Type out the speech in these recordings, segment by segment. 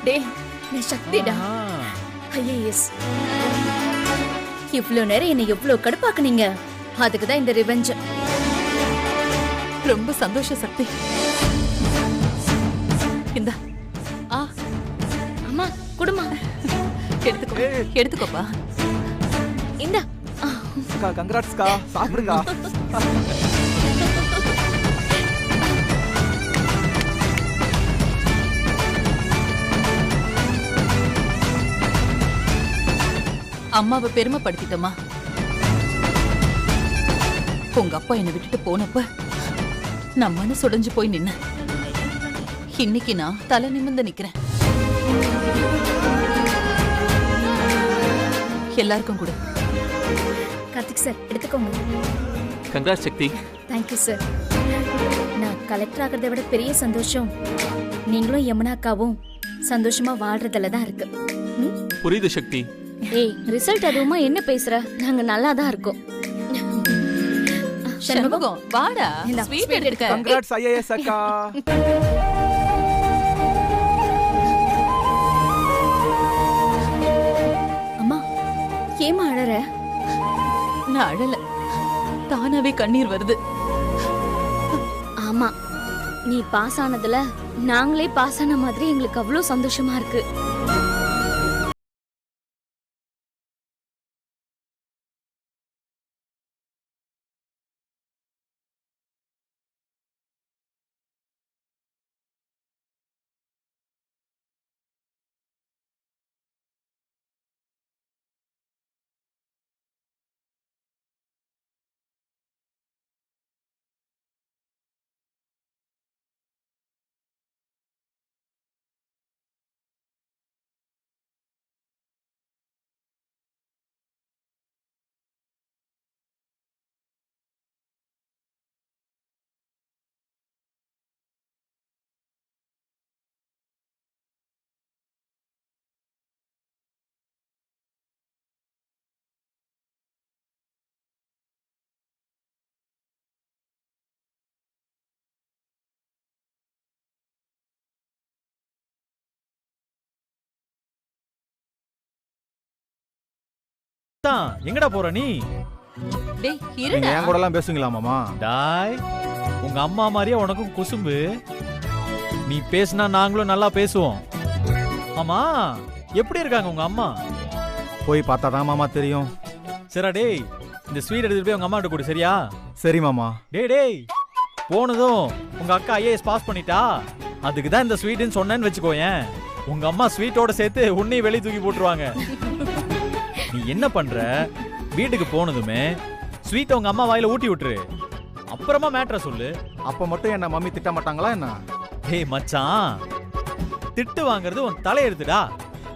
டேய் நீ சக்திடா. ஐஏஎஸ். இவ்ளோ நேரம் என்னை எவ்வளவு கடுப்பாக்குனீங்க. அதுக்கு தான் இந்த ரிவெஞ்ச். ரொம்ப சந்தோஷம் சக்தி. இந்தா. அம்மா குடுமா. எடுத்துக்கோ. எடுத்துக்கோப்பா. இந்த அக்கா கங்க்ராட்ஸ்க்கா. சாப்பிடுங்க. அம்மாவை பெருமைப்படுத்திட்டோமா? உங்க அப்பா என்னை விட்டுட்டு போனப்ப நான் மனசு உடைஞ்சு போய் நின்ன. இன்னைக்கு நான் தலை நிமிர்ந்து நிக்கிறேன். எல்லாருக்கும் கூட. கார்த்திக் சார் எடுத்துக்கோங்க. கங்க்ராட்ஸ் சக்தி. Thank you sir. நான் கலெக்டர் ஆகிறத விட பெரிய சந்தோஷம் நீங்களும் யமுனா அக்காவும் சந்தோஷமா வாழ்றதுல தான் இருக்கு. புரியுது சக்தி. ஏய் ரிசல்ட் அதுவுமா என்ன பேசுற? நாங்க நல்லா தான் இருக்கோம். சண்முகம் வாடா. ஸ்வீட் எடுக்க. கங்க்ராட்ஸ் ஐஏஎஸ் அக்கா. அம்மா ஏமா அழற? நான் அழல, தானாவே கண்ணீர் வருது. ஆமா நீ பாஸ் ஆனதுல நாங்களே பாஸ் ஆன மாதிரி எங்களுக்கு அவ்வளவு சந்தோஷமா இருக்கு. எங்கடா போற நீ? டேய் நீங்க இருடா. என் கூட எல்லாம் பேசுங்களா மாமா? டாய், உங்க அம்மா மாதிரியே உனக்கும் குசும்பு. நீ பேசினா நாங்களும் நல்லா பேசுவோம். ஆமா, எப்படி இருக்காங்க உங்க அம்மா? போய் பார்த்தாதான் மாமா தெரியும். சரிடா டேய், இந்த ஸ்வீட் எடுத்துட்டு போய் உங்க அம்மா கிட்ட கொடு. சரியா? சரி மாமா. டேய் போனதும் உங்க அக்கா ஐஏஎஸ் பாஸ் பண்ணிட்டா, அதுக்கு தான் இந்த ஸ்வீட்னு சொன்னேன்னு வச்சுக்கோயேன். உங்க அம்மா ஸ்வீட்டோட சேர்த்து உன்னையும் வெளியே தூக்கி போட்டுருவாங்க. நீ என்ன பண்ற? வீட்டுக்கு போனதுமே ஸ்வீட் உங்க அம்மா வாயில ஊட்டி விட்டுரு. அப்புறமா மேட்ரை சொல்லு. அப்ப மட்டும் என்ன மம்மி திட்ட மாட்டாங்களா என்ன? டேய் மச்சான், திட்டு வாங்குறது உன் தலையெழுத்துடா.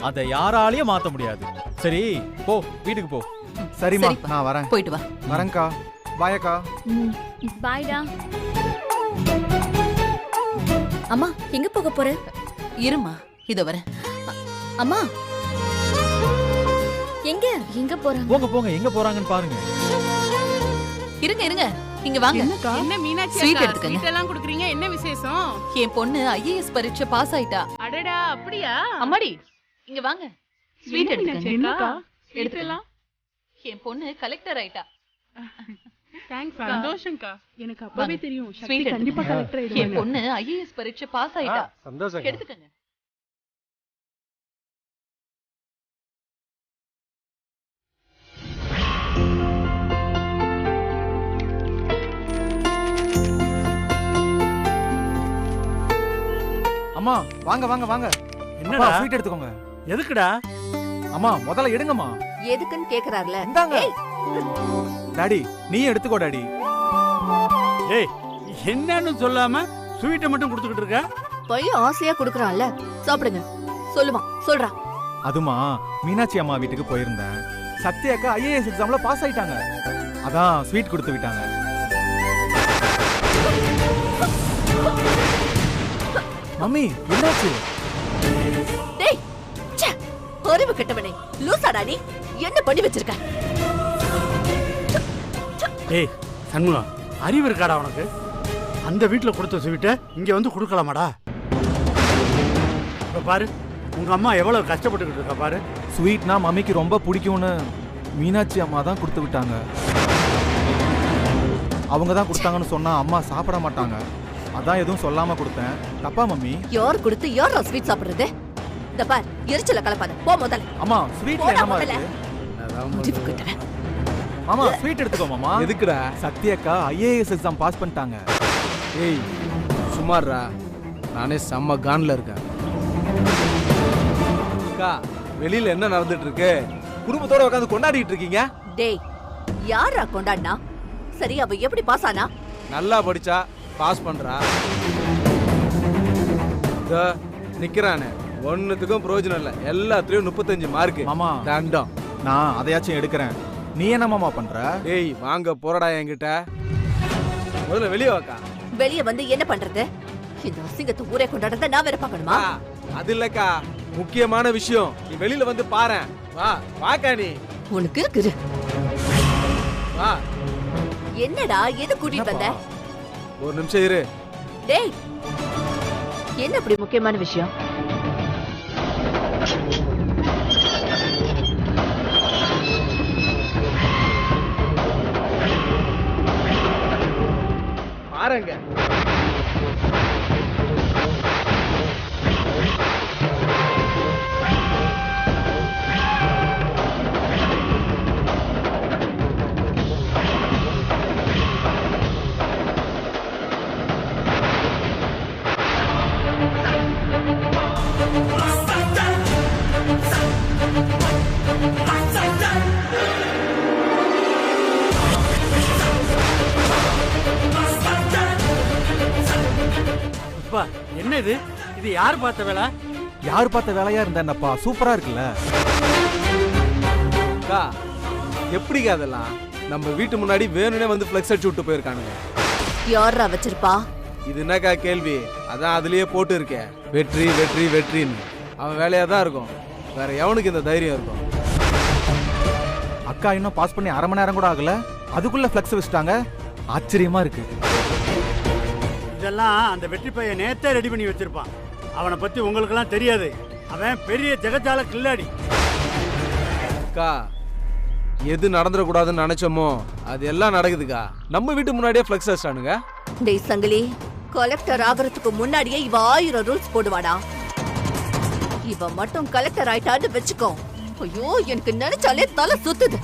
அதை யாராலையும் மாத்த முடியாது. சரி போ, வீட்டுக்கு போ. சரிம்மா, சரிப்பா. நான் வரேன். போயிட்டு வா. வரேன்க்கா. பாயக்கா. பாய்டா. அம்மா எங்க போக போற? இருமா, இத வரேன். அம்மா எங்க எங்க போறாங்க? போங்க போங்க, எங்க போறாங்கன்னு பாருங்க. இருங்க இருங்க, இங்க வாங்க. என்ன மீனாட்சி ஸ்வீட் அக்கா, எடுத்துக்கங்க. ஸ்வீட் எல்லாம் குடுக்குறீங்க, என்ன விசேஷம்? என் பொண்ணு ஐஏஎஸ் பரீட்சை பாஸ் ஆயிட்டா. அடடா, அப்படியா? அம்மாடி இங்க வாங்க. ஸ்வீட் என்ன மீனாட்சி எடுத்துக்கங்க. அக்கா, ஸ்வீட் எடுத்துக்கலாம். எல்லாம்? என் பொண்ணு கலெக்டர் ஆயிட்டா. தேங்க்ஸ், சந்தோஷம்க்கா. எனக்கு அப்பவே வாங்க. தெரியும் சக்தி ஸ்வீட் கண்டிப்பா எடுத்துக்கங்க. கலெக்டர் என் ஆயிடுவாங்க. பொண்ணு ஐஏஎஸ் பரீட்சை பாஸ் ஆயிட்டா. சந்தோஷம். எடுத்துக்கங்க. அம்மா வாங்க வாங்க வாங்க. என்னடா? ஸ்வீட் எடுத்துக்கோங்க. எதுக்குடா? அம்மா முதல்ல எடுங்கம்மா. எதுக்குன்னு கேக்குறாருல. இந்தாங்க. டாடி நீ எடுத்துக்கோ டாடி. ஏய், என்னன்னு சொல்லாம ஸ்வீட்டை மட்டும் கொடுத்துக்கிட்டு இருக்க? பையன் ஆசையா குடுக்கறான்ல, சாப்பிடுங்க. சொல்லுவான், சொல்றான். அதுமா மீனாட்சி அம்மா வீட்டுக்கு போயிருந்தேன். சத்யா அக்கா ஐஏஎஸ் எக்ஸாம்ல பாஸ் ஆயிட்டாங்க. அதான் ஸ்வீட் கொடுத்து விட்டாங்க. மம்மி என்னாச்சு? டேய், ச்சே, அறிவு கெட்டவனே, லூசாடா நீ? என்ன பண்ணி வச்சிருக்க? ஏய் சண்முகம், அறிவு இருக்காடா உனக்கு? அந்த வீட்டுல கொடுத்த ஸ்வீட்டை இங்க வந்து கொடுக்கலாமாடா? இப்ப பாரு, உங்க அம்மா எவ்வளவு கஷ்டப்பட்டுக்கிட்டு இருக்கா பாரு. ஸ்வீட்னா மம்மிக்கு ரொம்ப பிடிக்கும்னு மீனாட்சி அம்மா தான் கொடுத்து விட்டாங்க. அவங்க தான் கொடுத்தாங்கன்னு சொன்னா அம்மா சாப்பிட மாட்டாங்க. அதான் எதுவும் சொல்லாம கொடுத்தேன். தப்பா மம்மி? யார் கொடுத்து யார் ஸ்வீட் சாப்பிடுறது? இந்த பார், எரிச்சல கலப்பாத. போ முதல்ல. அம்மா ஸ்வீட்ல என்னமா இருக்கு? முடிவு கட்டவன். மாமா ஸ்வீட் எடுத்துக்கோ மாமா. எதுக்குடா? சக்தி அக்கா ஐஏஎஸ் எக்ஸாம் பாஸ் பண்ணிட்டாங்க. ஏய் சுமார்ரா, நானே செம்ம கான்ல இருக்கேன். அக்கா வெளியில என்ன நடந்துட்டு இருக்கு? குடும்பத்தோட உட்காந்து கொண்டாடிட்டு இருக்கீங்க. டேய், யாரா கொண்டாடினா? சரி, அவ எப்படி பாஸ் ஆனா? நல்லா படிச்சா பாஸ் பண்றா. நிக்கிறானே, ஒன்னுத்துக்கும் பிரயோஜனம் இல்ல. எல்லாத்துலயும் 35 மார்க். மாமா தண்டம். நான் அதையாச்சும் எடுக்கிறேன். நீ என்ன மாமா பண்ற? டேய் வாங்க போறடா என்கிட்ட. முதல்ல வெளியே வாக்கா. வெளிய வந்து என்ன பண்றது? இந்த அசிங்கத்தை ஊரே கொண்டாடுறத நான் வேற பார்க்கணுமா? அது இல்லக்கா, முக்கியமான விஷயம். நீ வெளியில வந்து பாரு. வா வாக்கா. நீ உனக்கு இருக்குது. வா. என்னடா, எது கூட்டிட்டு வந்த? ஒரு நிமிஷம் இரு. டேய், என்ன அப்படி முக்கியமான விஷயம்? பாருங்க. அப்பா என்ன இது? இது யார் பார்த்த வேலை? யார் பார்த்த வேலையா இருந்தாப்பா? சூப்பரா இருக்குல்ல. அக்கா எப்படிக்கா அதெல்லாம்? நம்ம வீட்டு முன்னாடி வேணும்னே வந்து ஃப்ளெக்ஸ் அடிச்சு விட்டு போயிருக்கானுங்க. யாரா வச்சிருப்பா? இது என்னக்கா கேள்வி? அதான் அதுலயே போட்டு இருக்கேன், வெற்றி வெற்றி வெற்றின்னு. அவன் வேலையா தான் இருக்கும். வேற எவனுக்கு இந்த தைரியம் இருக்கும்? அக்கா இன்னும் பாஸ் பண்ணி 1/2 மணி நேரம் கூட ஆகல, அதுக்குள்ள ஃப்ளெக்ஸ் வச்சிட்டாங்க. ஆச்சரியமா இருக்கு. இதெல்லாம் அந்த வெற்றி பையன் நேத்தே ரெடி பண்ணி வச்சிருப்பான். அவனை பத்தி உங்களுக்கெல்லாம் தெரியாது. அவன் பெரிய ஜெகஜால கில்லாடி. அக்கா எது நடந்துடக்கூடாதுன்னு நினைச்சோமோ அது எல்லாம் நடக்குதுக்கா. நம்ம வீட்டு முன்னாடியே ஃப்ளெக்ஸ் வச்சிட்டானுங்க. டேய் சங்கிலி, கலெக்டர் ஆகிறதுக்கு முன்னாடியே இவ 1000 ரூல்ஸ் போடுவாடா. இவ மட்டும் கலெக்டர் ஆயிட்டான்னு வெச்சுக்கோ. ஐயோ, எனக்கு நினைச்சாலே தலை சுத்துது.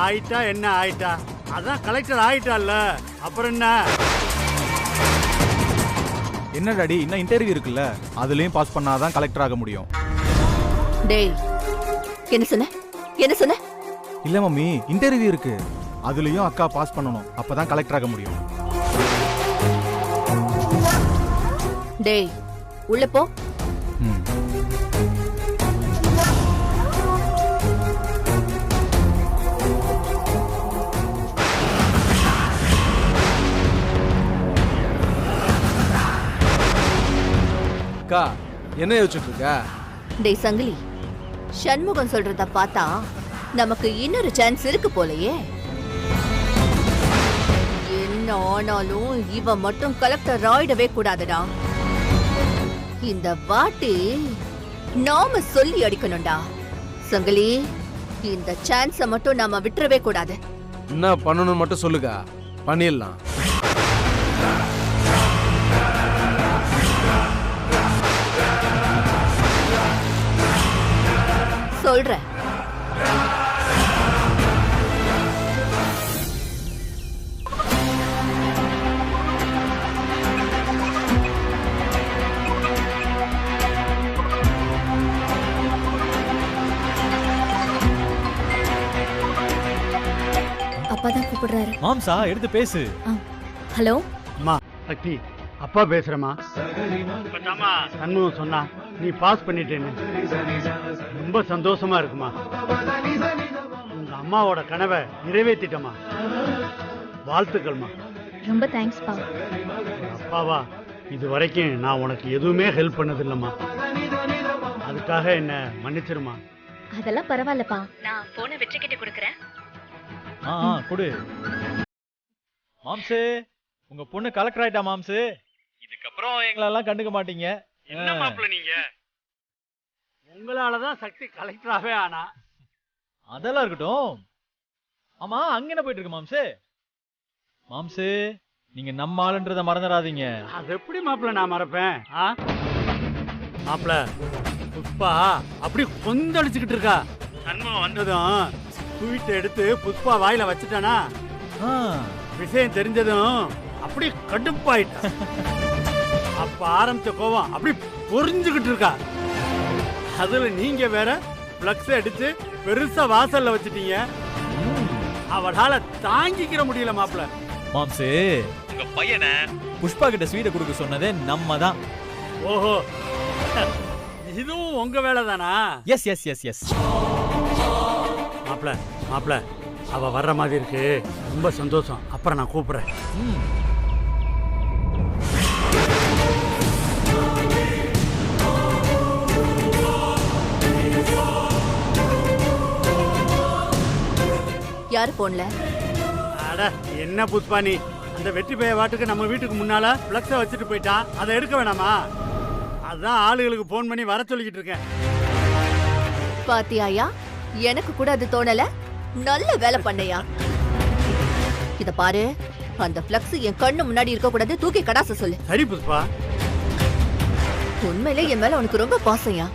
ஆயிட்டா என்ன ஆயிட்டா? அதான் கலெக்டர் ஆயிட்டால, அப்புறம் என்ன? என்ன டாடி, இன்னும் இன்டர்வியூ இருக்குல்ல, அதுலயும் பாஸ் பண்ணாதான் கலெக்டர் ஆக முடியும். டேய், என்ன சொன்ன? என்ன சொன்ன? இல்ல மம்மி, இன்டர்வியூ இருக்கு, அதுலயும் அக்கா பாஸ் பண்ணணும், அப்பதான் கலெக்டர் ஆக முடியும். டேய், உள்ள போ. அக்கா என்ன யோசிச்சுட்டு இருக்க? டேய் சங்கிலி, சண்முகம் சொல்றத பார்த்தா நமக்கு இன்னொரு சான்ஸ் இருக்கு போலயே. என்ன ஆனாலும் இவ மட்டும் கலெக்டர் ஆயிடவே கூடாதுடா. இந்த வாட்டி நாம சொல்லி அடிக்கணும்டா. சங்கிலி, இந்த சான்ஸ மட்டும் நாம விட்டுறவே கூடாது. என்ன பண்ணணும்னு மட்டும் சொல்லுக்கா, பண்ணிடலாம். சொல்றேன். அப்பாதான் கூப்பிடுறாரு. மாம்சா எடுத்து பேசு. ஹலோ அம்மா சக்தி, அப்பா பேசுறமா. சண்முகம் சொன்னா நீ பாஸ் பண்ணிட்டேன்னு. ரொம்ப சந்தோஷமா இருக்குமா. உங்க அம்மாவோட கனவை நிறைவேற்றிட்டமா. வாழ்த்துக்கள்மா. ரொம்ப தேங்க்ஸ் பா. அப்பாவா இது வரைக்கும் நான் உனக்கு எதுவுமே ஹெல்ப் பண்ணதில்லம்மா. அதுக்காக என்ன மன்னிச்சிருமா. அதெல்லாம் பரவாயில்லப்பா. நான் போனை வெற்றி கிட்ட கொடுக்கறேன். கொடு. மாம்சு, உங்க பொண்ணு கலெக்டர் ஆயிட்டா மாம்சு. இதுக்கப்புறம் எங்களெல்லாம் கண்டுக்க மாட்டீங்க. என்ன மாப்பிள்ள நீங்க? உங்களாலதான் சக்தி கலெக்டராகவே ஆனா. அதெல்லாம் இருக்கட்டும். ஆமா, அங்க என்ன போயிட்டு இருக்கு மாம்சு? மாம்சு, நீங்க நம்ம ஆளுன்றத மறந்துடாதீங்க. அது எப்படி மாப்பிள்ள நான் மறப்பேன்? மாப்பிள்ள, புஷ்பா அப்படி கொந்தளிச்சுக்கிட்டு இருக்கா. சண்முகம் வந்ததும் ஸ்வீட் எடுத்து புஷ்பா வாயில வச்சுட்டானா, விஷயம் தெரிஞ்சதும் அப்படி கடுப்பாயிட்டா. அப்ப ஆரம்பிச்ச கோவம் அப்படி பொறிஞ்சுக்கிட்டு இருக்கா. அதுல நீங்க வேற பிளக்ஸ் அடிச்சு பெருசா வாசல்ல வச்சுட்டீங்க. அவளால தாங்கிக்கிற முடியல மாப்பிள்ள. மாம்சு, உங்க பையனை புஷ்பா கிட்ட ஸ்வீட்டை கொடுக்க சொன்னதே நம்ம தான். ஓஹோ, இதுவும் உங்க வேலை தானா? Yes yes yes yes. மாப்பிள்ள மாப்பிள்ள, அவ வர்ற மாதிரி இருக்கு. ரொம்ப சந்தோஷம். அப்புறம் நான் கூப்பிடுறேன். யாரு போன்ல? அட என்ன புஷ்பா, நீ அந்த வெற்றி பைய வாட்டுக்கு நம்ம வீட்டுக்கு முன்னால பிளக்ஸ வச்சுட்டு போயிட்டான். அதை எடுக்க வேணாமா? அதான் ஆளுகளுக்கு போன் பண்ணி வர சொல்லிக்கிட்டு இருக்கேன். பாத்தியாயா, எனக்கு கூட அது தோணல. நல்ல வேலை பண்ணையா. இத பாரு, அந்த பிளக்ஸ் என் கண்ணு முன்னாடி இருக்க கூடாது. தூக்கி கடாச சொல்லு. சரி புஷ்பா. உண்மையிலே என் மேல உனக்கு ரொம்ப பாசையா.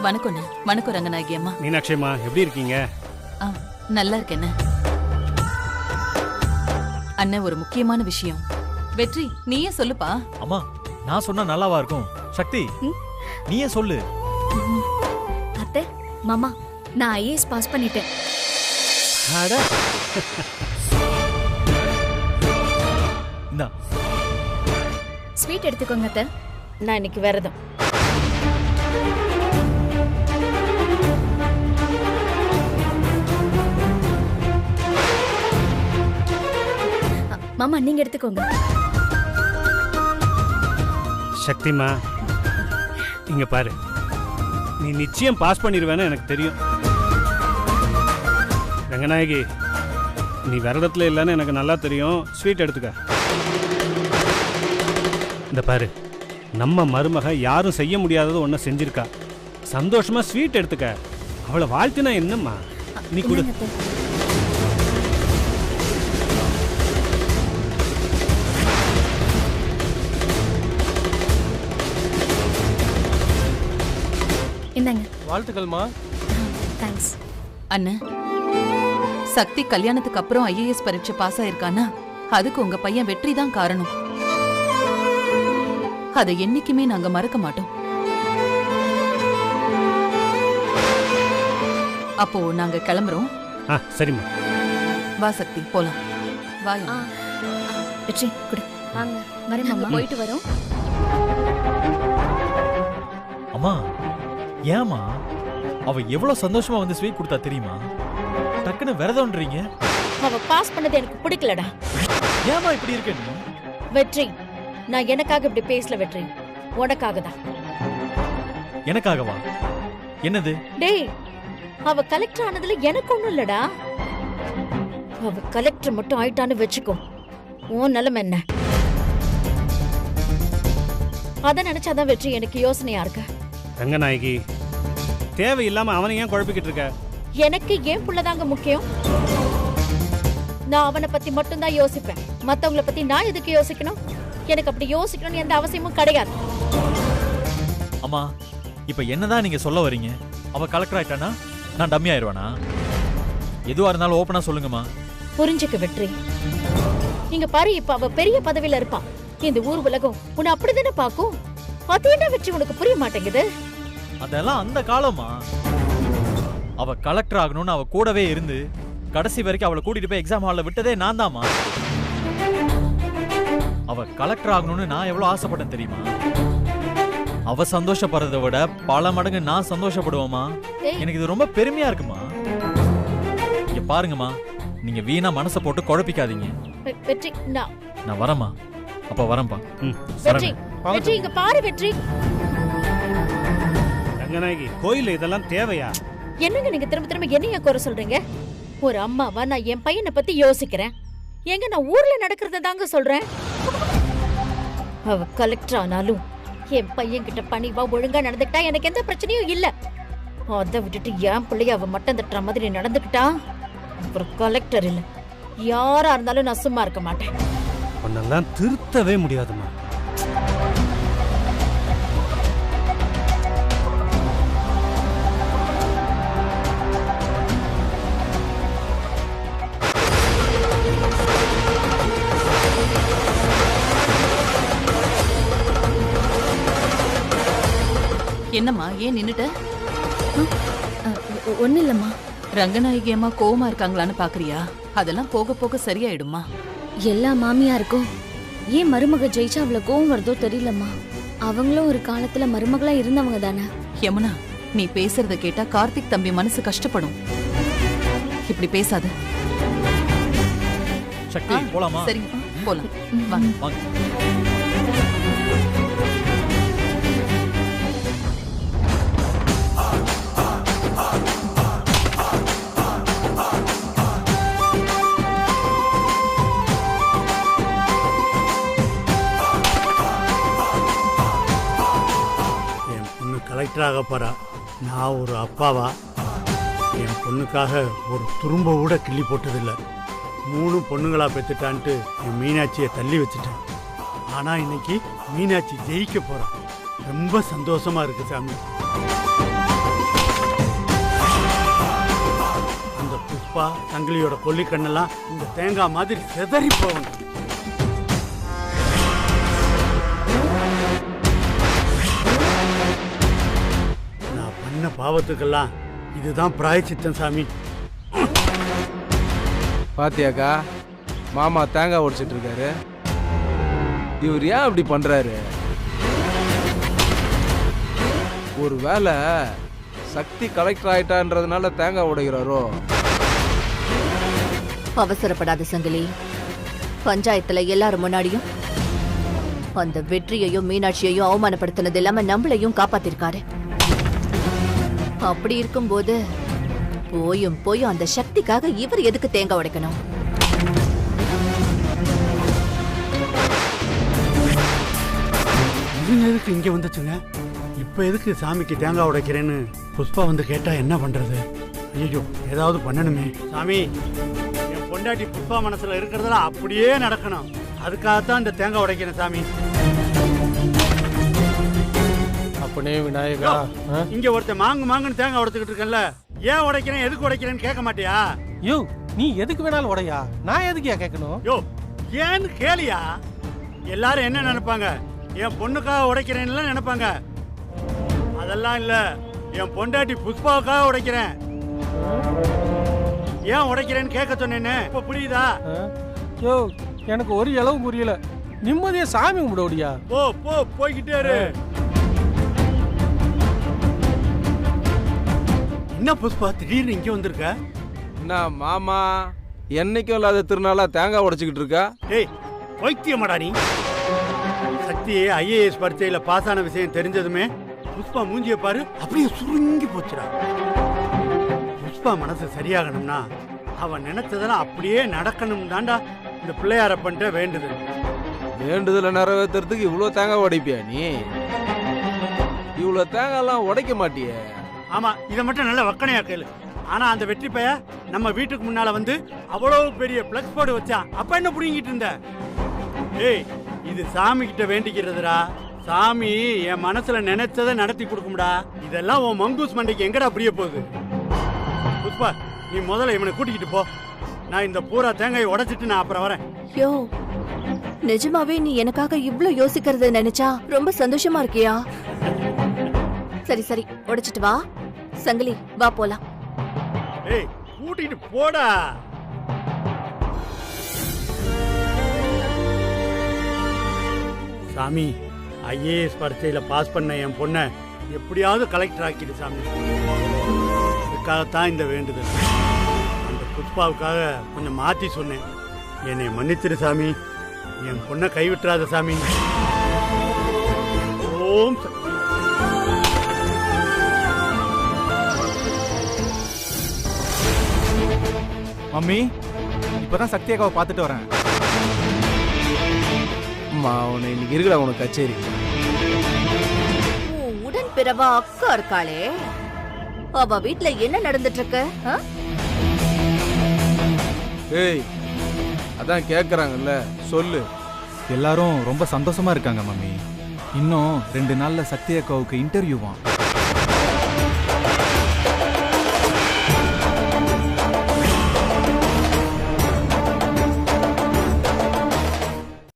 வணக்கம் வணக்கம் ரங்கநாயகி அம்மா. மீனாட்சியம்மா, எப்படி இருக்கீங்க? நல்லா இருக்கேன் அண்ணன். ஒரு முக்கியமான விஷயம். வெற்றி, நீயே சொல்லுப்பா. அம்மா, நான் சொன்னா நல்லாவா இருக்கும்? சக்தி, நீயே சொல்லு. அத்தை, மாமா, நான் ஐஏஎஸ் பாஸ் பண்ணிட்டேன். இந்தா ஸ்வீட் எடுத்துக்கோங்க அத்தை. நான் இன்னைக்கு விரதம். மாமா, நீங்க எடுத்துக்கோங்க. சக்திமா, இங்க பாரு, நீ நிச்சயம் பாஸ் பண்ணிடுவேன்னு எனக்கு தெரியும். ரங்கநாயகி, நீ விரதத்துல இல்லைன்னு எனக்கு நல்லா தெரியும். ஸ்வீட் எடுத்துக்க. இந்த பாரு, நம்ம மருமக யாரும் செய்ய முடியாதது ஒன்றை செஞ்சிருக்கா. சந்தோஷமா ஸ்வீட் எடுத்துக்க. அவளை வாழ்த்தினா என்னம்மா? நீ கொடு. இந்தாங்க. வாழ்த்துக்கள்மா. தேங்க்ஸ். அண்ணன், சக்தி கல்யாணத்துக்கு அப்புறம் ஐஏஎஸ் பரீட்சை பாஸ் ஆயிருக்கானா, அதுக்கு உங்க பையன் வெற்றி தான் காரணம். அதை என்னைக்குமே நாங்க மறக்க மாட்டோம். அப்போ நாங்க கிளம்புறோம். சரிம்மா. வா சக்தி, போலாம். வா. வெற்றி, குடு. வாங்க. வரேன் மாமா. போயிட்டு வரோம். அம்மா, ஏமா அவ எவ்வளவு சந்தோஷமா வந்து ஸ்வீட் கொடுத்தா தெரியுமா? டக்குன்னு விரதம்ன்றீங்க. அவ பாஸ் பண்ணது எனக்கு பிடிக்கலடா. ஏமா இப்படி இருக்க நீ? வெற்றி, நான் எனக்காக இப்படி பேசல வெற்றி. உனக்காக தான். எனக்காகவா? என்னது? டேய், அவ கலெக்டர் ஆனதுல எனக்கு ஒண்ணும் இல்லடா. அவ கலெக்டர் மட்டும் ஆயிட்டான்னு வெச்சுக்கோ, உன் நிலைமை என்ன? அத நினைச்சாதான் வெற்றி எனக்கு யோசனையா இருக்க. ரங்கநாயகி, தேவையில்லாம அவனை ஏன் குழப்பிக்கிட்டு இருக்க? எனக்கு ஏன் புள்ளதாங்க முக்கியம். நான் அவனை பத்தி மட்டும்தான் யோசிப்பேன். மத்தவங்கள பத்தி நான் எதுக்கு யோசிக்கணும்? எனக்கு அப்படி யோசிக்கணும்னு எந்த அவசியமும் கிடையாது. அம்மா, இப்ப என்னதான் நீங்க சொல்ல வரீங்க? அவ கலெக்டர் ஆயிட்டானா நான் டம்மி ஆயிடுவானா? எதுவா இருந்தாலும் ஓப்பனா சொல்லுங்கம்மா. புரிஞ்சுக்க வெற்றி. நீங்க பாரு, இப்ப அவ பெரிய பதவியில இருப்பா. இந்த ஊர் உலகம் உன்னை அப்படிதானே பாக்கும். அது என்ன வச்சு உனக்கு புரிய மாட்டேங்குது? அதெல்லாம் அந்த காலமா. அவ கலெக்டர் ஆகணும்னு அவ கூடவே இருந்து கடைசி வரைக்கும் அவளை கூட்டிட்டு போய் எக்ஸாம் ஹால்ல விட்டதே நான் தாமா. அவ கலெக்டர் ஆகணும்னு நான் எவ்வளவு ஆசைப்பட்டேன் தெரியுமா? அவ சந்தோஷப்படுறதை விட பல மடங்கு நான் சந்தோஷப்படுவோமா. எனக்கு இது ரொம்ப பெருமையா இருக்குமா. இங்க பாருங்கம்மா, நீங்க வீணா மனசை போட்டு குழப்பிக்காதீங்க. வெற்றி, நான் வரேம்மா. அப்ப வரேன்பா. வெற்றி, வெற்றி இங்க பாரு வெற்றி. ரங்கநாயகி, கோயில்ல இதெல்லாம் தேவையா? என்னங்க நீங்க திரும்ப திரும்ப என்னைய குறை சொல்றீங்க? ஒரு அம்மாவா நான் என் பையனை பத்தி யோசிக்கிறேன். எங்க நான் ஊர்ல நடக்கிறத தாங்க சொல்றேன். அவ கலெக்டர் ஆனாலும் என் பையன் கிட்ட பணிவா ஒழுங்கா நடந்துக்கிட்டா எனக்கு எந்த பிரச்சனையும் இல்ல. அதை விட்டுட்டு என் பிள்ளைய அவ மட்டம் தட்டுற மாதிரி நடந்துக்கிட்டா அப்புறம் கலெக்டர் இல்ல யாரா இருந்தாலும் நான் சும்மா இருக்க மாட்டேன். உன்னெல்லாம் திருத்தவே முடியாதுமா. என்னம்மா, ஏன் நின்னுட்ட? ஒன்னும் இல்லம்மா. ரங்கநாயகி அம்மா கோவமா இருக்காங்களான்னு பாக்குறியா? அதெல்லாம் போக போக சரியாயிடுமா. எல்லா மாமியாருக்கும் ஏன் மருமக ஜெயிச்சா அவ்வளவு கோவம் வருதோ தெரியலம்மா. அவங்களும் ஒரு காலத்துல மருமகளா இருந்தவங்க தானே. யமுனா, நீ பேசுறத கேட்டா கார்த்திக் தம்பி மனசு கஷ்டப்படும். இப்படி பேசாத. சக்தி, போலாமா? சரி, போலாம். வாங்க. வாங்க. கலெக்டராக போறா. நான் ஒரு அப்பாவா என் பொண்ணுக்காக ஒரு துரும்ப கூட கிள்ளி போட்டதில்லை. 3 பொண்ணுங்களா பெற்றுட்டான்ட்டு என் மீனாட்சியை தள்ளி வச்சுட்டேன். ஆனா இன்னைக்கு மீனாட்சி ஜெயிக்க போறா. ரொம்ப சந்தோஷமா இருக்கு சாமி. அந்த புஷ்பா சங்கிலியோட கொல்லிக்கண்ணெல்லாம் இந்த தேங்காய் மாதிரி செதறி போகணும். பாவத்துக்கெல்லாம் இதுதான் பிராயச்சித்தம் சாமி. பாத்தியாக்கா, மாமா தேங்காய் உடைச்சிட்டு இருக்காரு. இவர் ஏன் அப்படி பண்றாரு? ஒருவேளை சக்தி கலெக்டர் ஆயிட்டான்றதுனால தேங்காய் உடைக்கிறாரோ? அவசரப்படாத சங்கிலி. பஞ்சாயத்துல எல்லாரும் முன்னாடியும் அந்த வெற்றியையும் மீனாட்சியையும் அவமானப்படுத்தினது இல்லாம நம்மளையும் காப்பாத்திருக்காரு. அப்படி இருக்கும்போது போயும் அந்த சக்திக்காக இவர் எதுக்கு தேங்காய் உடைக்கணும்? எதுக்கு இங்க வந்துச்சுங்க? இப்ப எதுக்கு சாமிக்கு தேங்காய் உடைக்கிறேன்னு புஷ்பா வந்து கேட்டா என்ன பண்றது? ஐயோ, ஏதாவது பண்ணணுமே. சாமி, என் பொண்டாட்டி புஷ்பா மனசுல இருக்கிறதெல்லாம் அப்படியே நடக்கணும். அதுக்காகத்தான் இந்த தேங்காய் உடைக்கிறேன் சாமி. விநாயகா, இங்க ஒருத்தன் மாங்குன்னு தேங்காய் உடைச்சுக்கிட்டு இருக்கேன்ல, ஏன் உடைக்கிறேன் எதுக்கு உடைக்கிறேன்னு கேட்க மாட்டியா? யோ, நீ எதுக்கு வேணாலும் உடையா, நான் எதுக்கு கேட்கணும்? யோ, ஏன்னு கேளியா? எல்லாரும் என்ன நினைப்பாங்க? என் பொண்ணுக்காக உடைக்கிறேன்னு நினைப்பாங்க. அதெல்லாம் இல்ல, என் பொண்டாட்டி புஷ்பாவுக்காக உடைக்கிறேன். ஏன் உடைக்கிறேன்னு கேட்க சொன்னேன்னு இப்ப புரியுதா? யோ, எனக்கு ஒரு அளவு புரியல. நிம்மதியா சாமி கும்பிடுவியா? போய்கிட்டே இரு. என்ன புஷ்பா, திடீர்னு இங்க வந்திருக்க? என்ன மாமா, என்னைக்கும் இல்லாத திருநாளா தேங்காய் உடைச்சுக்கிட்டு இருக்கா? டேய், வைத்தியமாடா நீ. சக்தி ஐஏஎஸ் பரீட்சையில பாஸ் ஆன விஷயம் தெரிஞ்சதுமே புஷ்பா மூஞ்சிய பாரு, அப்படியே சுருங்கி போச்சுடா. புஷ்பா மனசு சரியாகணும்னா அவன் நினைச்சதெல்லாம் அப்படியே நடக்கணும் தாண்டா இந்த பிள்ளையாரப்பன்ட்ட வேண்டுதல். வேண்டுதலை நிறைவேற்றுறதுக்கு இவ்வளோ தேங்காய் உடைப்பியா நீ? இவ்வளோ தேங்காய்லாம் உடைக்க மாட்டிய? ஆமா, இதை மட்டும் நல்ல வக்கனையா கேளு. ஆனா அந்த வெற்றி பைய நம்ம வீட்டுக்கு முன்னால வந்து அவ்வளவு பெரிய பிளக்ஸ் போர்டு வச்சா, அப்ப என்ன புடிங்கிட்டு இருந்த? ஏய், இது சாமி கிட்ட வேண்டிக்கிறதுடா. சாமி என் மனசுல நினைச்சதை நடத்தி கொடுக்கும்டா. இதெல்லாம் உன் மங்கூஸ் மண்டைக்கு எங்கடா புரிய போகுது? புஷ்பா, நீ முதல்ல இவனை கூட்டிக்கிட்டு போ. நான் இந்த பூரா தேங்காயை உடைச்சிட்டு நான் அப்புறம் வரேன். யோ, நிஜமாவே நீ எனக்காக இவ்ளோ யோசிக்கிறத நினைச்சா ரொம்ப சந்தோஷமா இருக்கியா? சரி சரி, உடைச்சிட்டு வா. சங்கிலி, வா போலாம். ஏய், கூட்டிட்டு போடா. சாமி, ஐஏஎஸ் பரீட்சையில பாஸ் பண்ண என் பொண்ணை எப்படியாவது கலெக்டர் ஆக்கிடு சாமி. அதுக்காகத்தான் இந்த வேண்டுதல். அந்த புஷ்பாவுக்காக கொஞ்சம் மாத்தி சொன்னேன். என்னை மன்னிச்சிரு சாமி. என் பொண்ணை கைவிட்டுறாத சாமி. ஓம் மம்மி, இப்பதான் சக்தி அக்காவை பார்த்துட்டு வரேன். அம்மா, உன்னை இன்னைக்கு இருக்குடா உனக்கு கச்சேரி. உடன் பிறவா அக்கா இருக்காளே, அவ வீட்ல என்ன நடந்துட்டு இருக்கு? ஏய், அதான் கேக்குறாங்கல்ல, சொல்லு. எல்லாரும் ரொம்ப சந்தோஷமா இருக்காங்க மம்மி. இன்னும் 2 நாள்ல சக்தி அக்காவுக்கு இன்டர்வியூவாம்.